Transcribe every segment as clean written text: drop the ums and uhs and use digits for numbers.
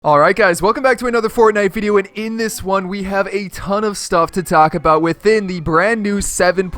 Alright guys, welcome back to another Fortnite video, and in this one we have a ton of stuff to talk about within the brand new 7.20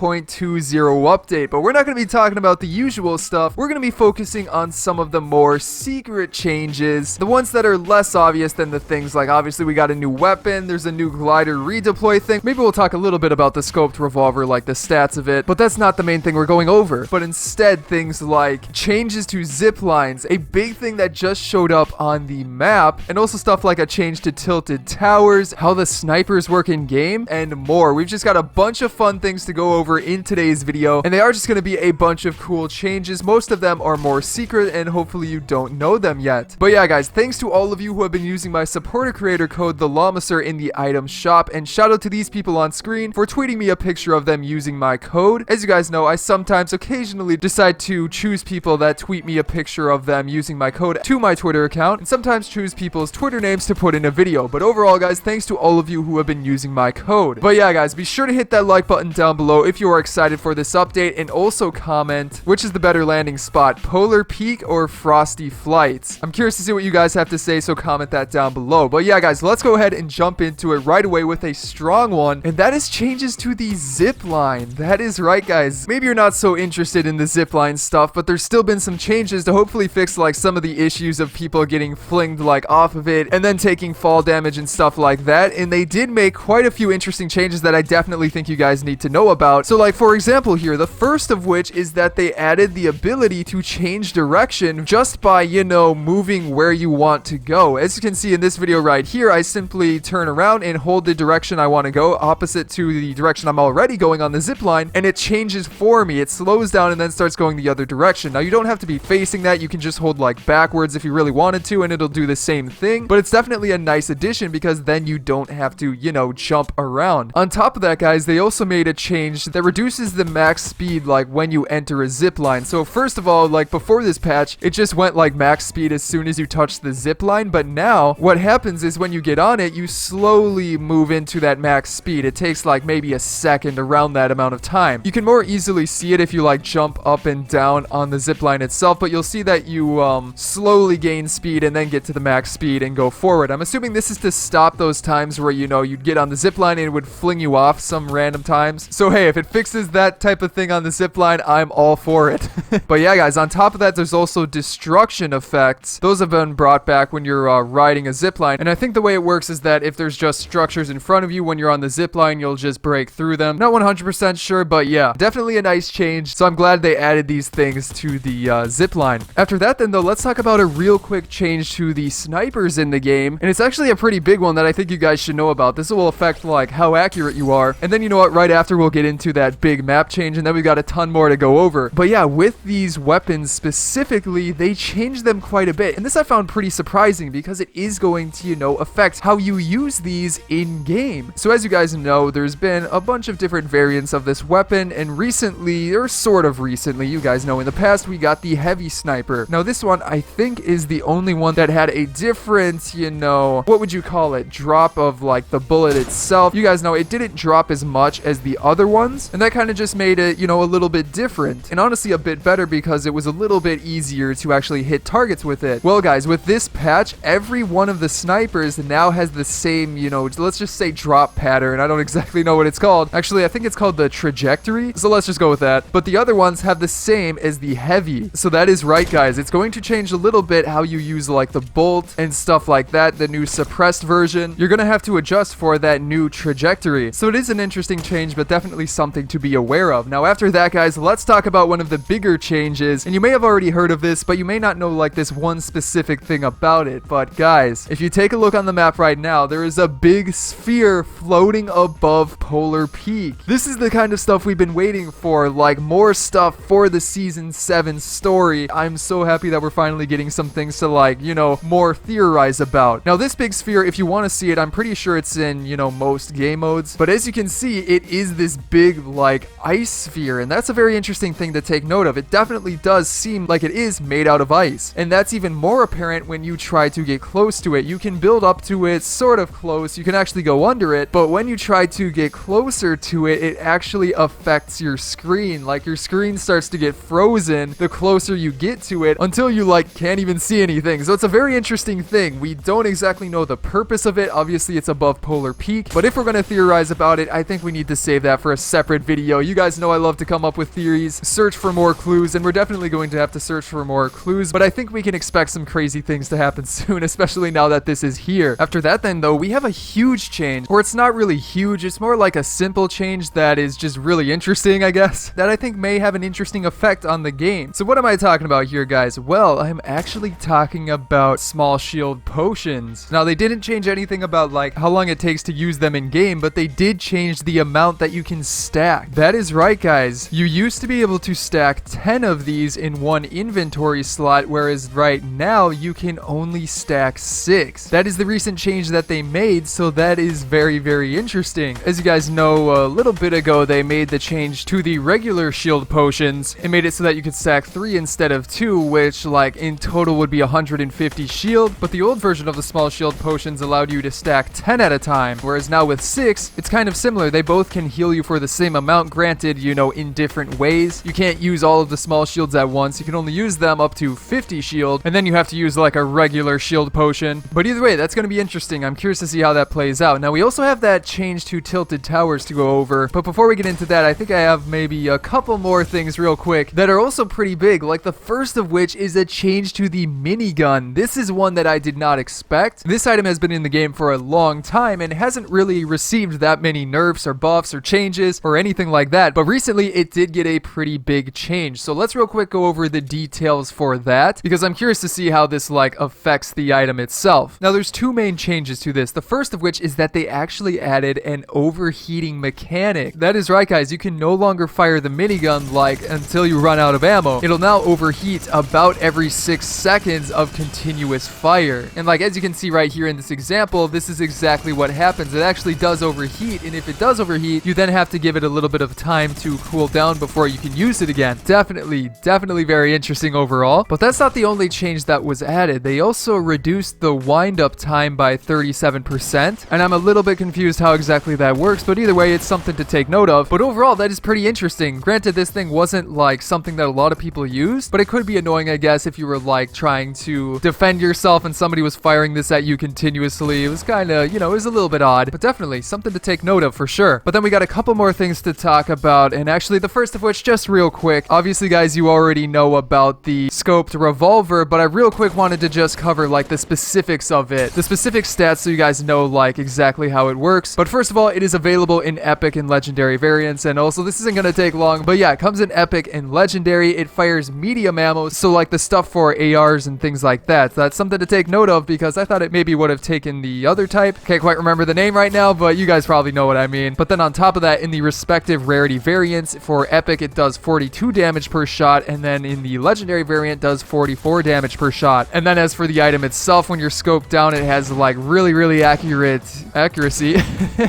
update, but we're not going to be talking about the usual stuff. We're going to be focusing on some of the more secret changes, the ones that are less obvious than the things like obviously we got a new weapon, there's a new glider redeploy thing. Maybe we'll talk a little bit about the scoped revolver, like the stats of it, but that's not the main thing we're going over. But instead things like changes to zip lines, a big thing that just showed up on the map, and also stuff like a change to tilted towers, how the snipers work in game, and more. We've just got a bunch of fun things to go over in today's video, and they are just going to be a bunch of cool changes. Most of them are more secret, and hopefully you don't know them yet. But yeah guys, thanks to all of you who have been using my supporter creator code TheLlamaSir in the item shop, and shout out to these people on screen for tweeting me a picture of them using my code. As you guys know, I sometimes occasionally decide to choose people that tweet me a picture of them using my code to my Twitter account, and sometimes choose people's Twitter names to put in a video. But overall guys, thanks to all of you who have been using my code. But yeah guys, be sure to hit that like button down below if you are excited for this update, and also comment which is the better landing spot, Polar Peak or Frosty Flights. I'm curious to see what you guys have to say, so comment that down below. But yeah guys, let's go ahead and jump into it right away with a strong one, and that is changes to the zip line. That is right guys, maybe you're not so interested in the zip line stuff, but there's still been some changes to hopefully fix like some of the issues of people getting flinged like off of it and then taking fall damage and stuff like that. And they did make quite a few interesting changes that I definitely think you guys need to know about. So like for example here, the first of which is that they added the ability to change direction just by, you know, moving where you want to go. As you can see in this video right here, I simply turn around and hold the direction I want to go opposite to the direction I'm already going on the zip line, and it changes for me. It slows down and then starts going the other direction. Now you don't have to be facing that, you can just hold like backwards if you really wanted to and it'll do the same thing, but it's definitely a nice addition because then you don't have to, you know, jump around. On top of that guys, they also made a change that reduces the max speed like when you enter a zip line. So first of all, like before this patch, it just went like max speed as soon as you touch the zip line, but now what happens is when you get on it, you slowly move into that max speed. It takes like maybe a second, around that amount of time. You can more easily see it if you like jump up and down on the zip line itself, but you'll see that you slowly gain speed and then get to the max speed and go forward. I'm assuming this is to stop those times where, you know, you'd get on the zip line and it would fling you off some random times. So hey, if it fixes that type of thing on the zip line, I'm all for it. But yeah guys, on top of that, there's also destruction effects. Those have been brought back when you're riding a zip line, and I think the way it works is that if there's just structures in front of you when you're on the zip line, you'll just break through them. Not 100% sure, but yeah, definitely a nice change. So I'm glad they added these things to the zip line. After that then though, let's talk about a real quick change to the snipers in the game, and it's actually a pretty big one that I think you guys should know about. This will affect like how accurate you are, and then you know what, right after we'll get into that big map change, and then we've got a ton more to go over. But yeah, with these weapons specifically, they changed them quite a bit, and this I found pretty surprising because it is going to, you know, affect how you use these in game. So as you guys know, there's been a bunch of different variants of this weapon, and recently, or sort of recently, you guys know in the past we got the heavy sniper. Now this one I think is the only one that had a different, you know, what would you call it, drop of like the bullet itself. You guys know it didn't drop as much as the other ones, and that kind of just made it, you know, a little bit different, and honestly a bit better because it was a little bit easier to actually hit targets with it. Well guys, with this patch, every one of the snipers now has the same, you know, let's just say drop pattern. I don't exactly know what it's called. Actually, I think it's called the trajectory, so let's just go with that. But the other ones have the same as the heavy. So that is right guys, it's going to change a little bit how you use like the bolt and stuff like that. The new suppressed version, you're gonna have to adjust for that new trajectory. So it is an interesting change, but definitely something to be aware of. Now after that guys, let's talk about one of the bigger changes, and you may have already heard of this, but you may not know like this one specific thing about it. But guys, if you take a look on the map right now, there is a big sphere floating above Polar Peak. This is the kind of stuff we've been waiting for, like more stuff for the season 7 story. I'm so happy that we're finally getting some things to like, you know, more theorize about. Now this big sphere, if you want to see it, I'm pretty sure it's in, you know, most game modes, but as you can see, it is this big like ice sphere, and that's a very interesting thing to take note of. It definitely does seem like it is made out of ice, and that's even more apparent when you try to get close to it. You can build up to it sort of close, you can actually go under it, but when you try to get closer to it, it actually affects your screen. Like your screen starts to get frozen the closer you get to it until you like can't even see anything. So it's a very interesting thing. We don't exactly know the purpose of it. Obviously, it's above Polar Peak, but if we're going to theorize about it, I think we need to save that for a separate video. You guys know I love to come up with theories, search for more clues, and we're definitely going to have to search for more clues, but I think we can expect some crazy things to happen soon, especially now that this is here. After that then, though, we have a huge change, or it's not really huge, it's more like a simple change that is just really interesting, I guess, that I think may have an interesting effect on the game. So what am I talking about here, guys? Well, I'm actually talking about small shield potions. Now, they didn't change anything about like how long it takes to use them in game, but they did change the amount that you can stack. That is right, guys. You used to be able to stack 10 of these in one inventory slot, whereas right now you can only stack 6. That is the recent change that they made, so that is very, very interesting. As you guys know, a little bit ago, they made the change to the regular shield potions and made it so that you could stack 3 instead of 2, which like in total would be 150 shield, but the old version of the small shield potions allowed you to stack 10 at a time, whereas now with 6, it's kind of similar. They both can heal you for the same amount, granted, you know, in different ways. You can't use all of the small shields at once. You can only use them up to 50 shield, and then you have to use like a regular shield potion. But either way, that's going to be interesting. I'm curious to see how that plays out. Now, we also have that change to tilted towers to go over, but before we get into that, I think I have maybe a couple more things real quick that are also pretty big, like the first of which is a change to the minigun. This is one that I did not expect. This item has been in the game for a long time and hasn't really received that many nerfs or buffs or changes or anything like that, but recently it did get a pretty big change. So let's real quick go over the details for that, because I'm curious to see how this like affects the item itself. Now, there's two main changes to this. The first of which is that they actually added an overheating mechanic. That is right, guys. You can no longer fire the minigun like until you run out of ammo. It'll now overheat about every 6 seconds of continuous fire. And like as you can see right here in this example, this is exactly what happens. It actually does overheat, and if it does overheat, you then have to give it a little bit of time to cool down before you can use it again. Definitely very interesting overall. But that's not the only change that was added. They also reduced the wind-up time by 37%, and I'm a little bit confused how exactly that works, but either way, it's something to take note of. But overall, that is pretty interesting. Granted, this thing wasn't like something that a lot of people used, but it could be annoying, I guess, if you were like trying to defend yourself and somebody was firing this at you continuously. It was kind of, you know, it was a little bit odd, but definitely something to take note of for sure. But then we got a couple more things to talk about, and actually the first of which, just real quick, obviously guys, you already know about the scoped revolver, but I real quick wanted to just cover like the specifics of it, the specific stats, so you guys know like exactly how it works. But first of all, it is available in epic and legendary variants, and also this isn't going to take long, but yeah, it comes in epic and legendary. It fires medium ammo, so like the stuff for ARs and things like that. That's something to take note of, because I thought it maybe would have taken the other type. Can't quite remember the name right now, but you guys probably know what I mean. But then on top of that, in the respective rarity variants, for epic it does 42 damage per shot, and then in the legendary variant does 44 damage per shot. And then as for the item itself, when you're scoped down, it has like really accurate accuracy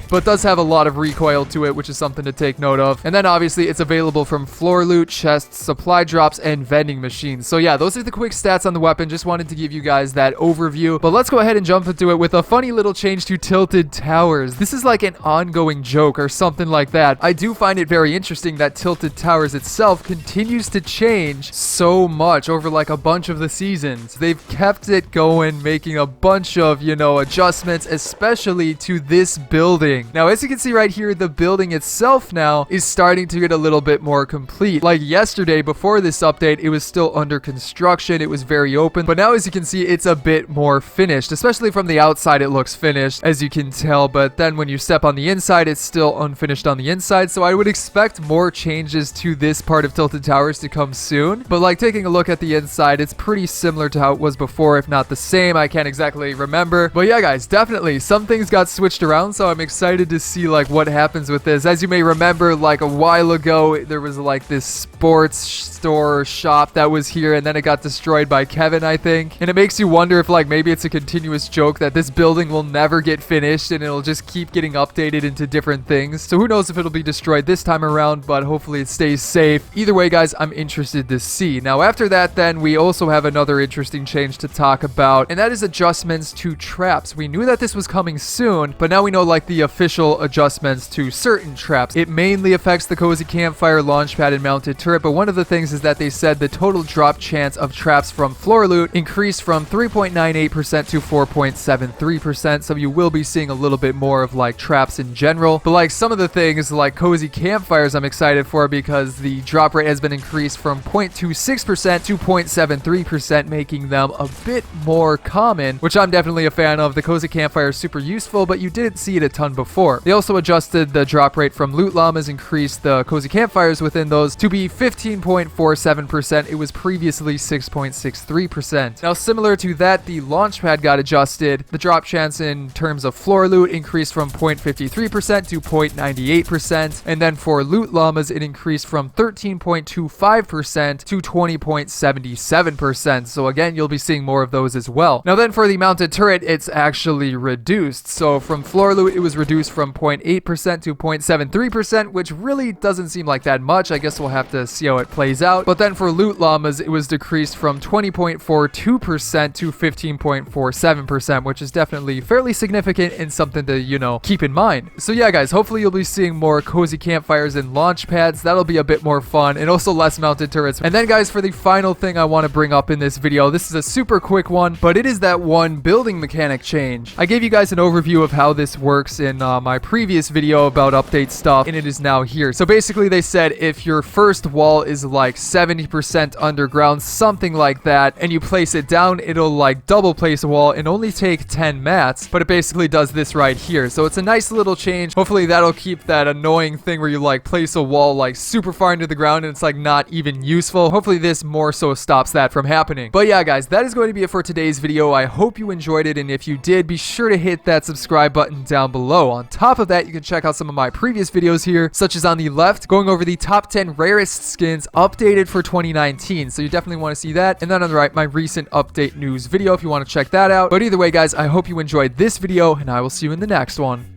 but does have a lot of recoil to it, which is something to take note of. And then obviously it's available from floor loot, chests, supply drops, and vending machines. So yeah, those are the quick stats on the weapon. Just wanted to give you guys that overview, but let's go ahead and jump into it with a funny little change to tilted towers. This is like an ongoing joke or something like that. I do find it very interesting that tilted towers itself continues to change so much over like a bunch of the seasons. They've kept it going, making a bunch of, you know, adjustments, especially to this building. Now, as you can see right here, the building itself now is starting to get a little bit more complete. Like yesterday, before this update, it was still under construction. It was very open, but now as you can see, it's a bit more finished. Especially from the outside, it looks finished, as you can tell, but then when you step on the inside, it's still unfinished on the inside. So I would expect more changes to this part of Tilted Towers to come soon. But like taking a look at the inside, it's pretty similar to how it was before, if not the same. I can't exactly remember, but yeah, guys, definitely some things got switched around, so I'm excited to see like what happens with this. As you may remember, like a while ago, there was like this sports store shop that was here, and then it got destroyed by Kevin, I think. And it makes you wonder if like maybe it's a continuous joke that this building will never get finished and it'll just keep getting updated into different things. So who knows if it'll be destroyed this time around, but hopefully it stays safe. Either way, guys, I'm interested to see. Now, after that, then we also have another interesting change to talk about, and that is adjustments to traps. We knew that this was coming soon, but now we know like the official adjustments to certain traps. It mainly affects the cozy campfire, launchpad, and mounted turret, but one of the things is that they said the total drop chance of traps from floor loot increased from 3.9 2.98% to 4.73%. So you will be seeing a little bit more of like traps in general. But like some of the things like cozy campfires I'm excited for because the drop rate has been increased from 0.26% to 0.73%, making them a bit more common, which I'm definitely a fan of. The cozy campfire is super useful, but you didn't see it a ton before. They also adjusted the drop rate from loot llamas, increased the cozy campfires within those to be 15.47%. It was previously 6.63%. Now, similar to that, the launch pad got adjusted. The drop chance in terms of floor loot increased from 0.53% to 0.98%. And then for loot llamas, it increased from 13.25% to 20.77%. So again, you'll be seeing more of those as well. Now then for the mounted turret, it's actually reduced. So from floor loot, it was reduced from 0.8% to 0.73%, which really doesn't seem like that much. I guess we'll have to see how it plays out. But then for loot llamas, it was decreased from 20.42% to 15.47%, which is definitely fairly significant and something to, you know, keep in mind. So yeah, guys, hopefully you'll be seeing more cozy campfires and launch pads. That'll be a bit more fun, and also less mounted turrets. And then, guys, for the final thing I want to bring up in this video, this is a super quick one, but it is that one building mechanic change. I gave you guys an overview of how this works in my previous video about update stuff, and it is now here. So basically, they said if your first wall is like 70% underground, something like that, and you place it down, it'll like double place a wall and only take 10 mats, but it basically does this right here. So it's a nice little change. Hopefully that'll keep that annoying thing where you like place a wall like super far into the ground and it's like not even useful. Hopefully this more so stops that from happening. But yeah, guys, that is going to be it for today's video. I hope you enjoyed it, and if you did, be sure to hit that subscribe button down below. On top of that, you can check out some of my previous videos here, such as on the left, going over the top 10 rarest skins updated for 2019. So you definitely want to see that. And then on the right, my recent update news video if you want to check that out. But either way, guys, I hope you enjoyed this video, and I will see you in the next one.